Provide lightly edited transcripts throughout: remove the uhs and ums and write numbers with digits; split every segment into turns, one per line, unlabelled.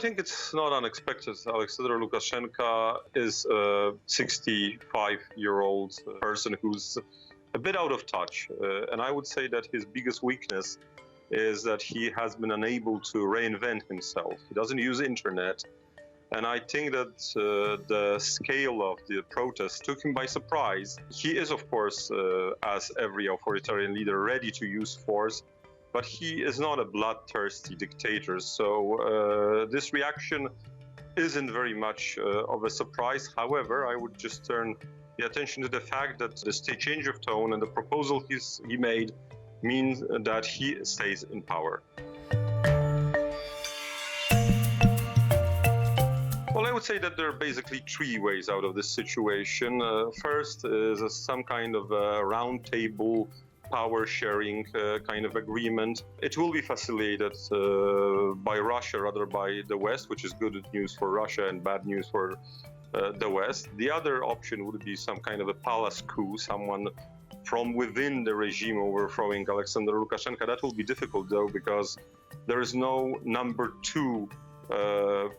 I think it's not unexpected. Alexander Lukashenko is a 65-year-old person who's a bit out of touch. And I would say that his biggest weakness is that he has been unable to reinvent himself. He doesn't use internet. And I think that the scale of the protest took him by surprise. He is, of course, as every authoritarian leader, ready to use force, but he is not a bloodthirsty dictator. So this reaction isn't very much of a surprise. However, I would just turn the attention to the fact that the change of tone and the proposal he made means that he stays in power. Well, I would say that there are basically three ways out of this situation. First is some kind of a round table power sharing kind of agreement. It will be facilitated by Russia rather by the West, which is good news for Russia and bad news for the West. The other option would be some kind of a palace coup, someone from within the regime overthrowing Alexander Lukashenko. That will be difficult though, because there is no number two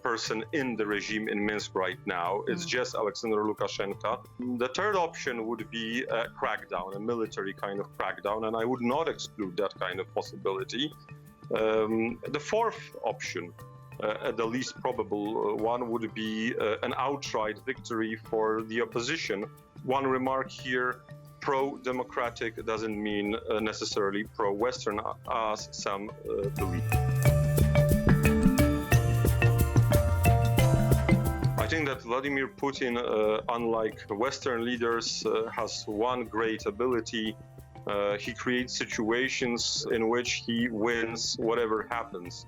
person in the regime in Minsk right now. It's just Alexander Lukashenko. The third option would be a crackdown, a military kind of crackdown, and I would not exclude that kind of possibility. The fourth option, the least probable one, would be an outright victory for the opposition. One remark here: pro-democratic doesn't mean necessarily pro-Western, as some believe. I think that Vladimir Putin, unlike Western leaders, has one great ability. He creates situations in which he wins whatever happens.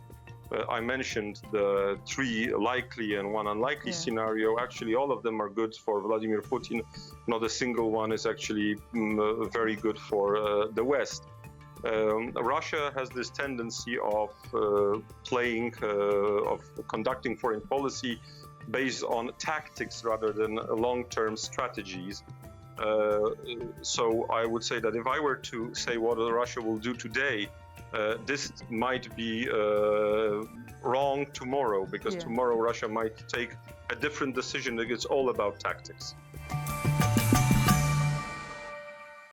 I mentioned the three likely and one unlikely scenario. Actually, all of them are good for Vladimir Putin. Not a single one is actually very good for the West. Russia has this tendency of conducting foreign policy based on tactics rather than long-term strategies. So I would say that if I were to say what Russia will do today, this might be wrong tomorrow, because tomorrow Russia might take a different decision. It's all about tactics.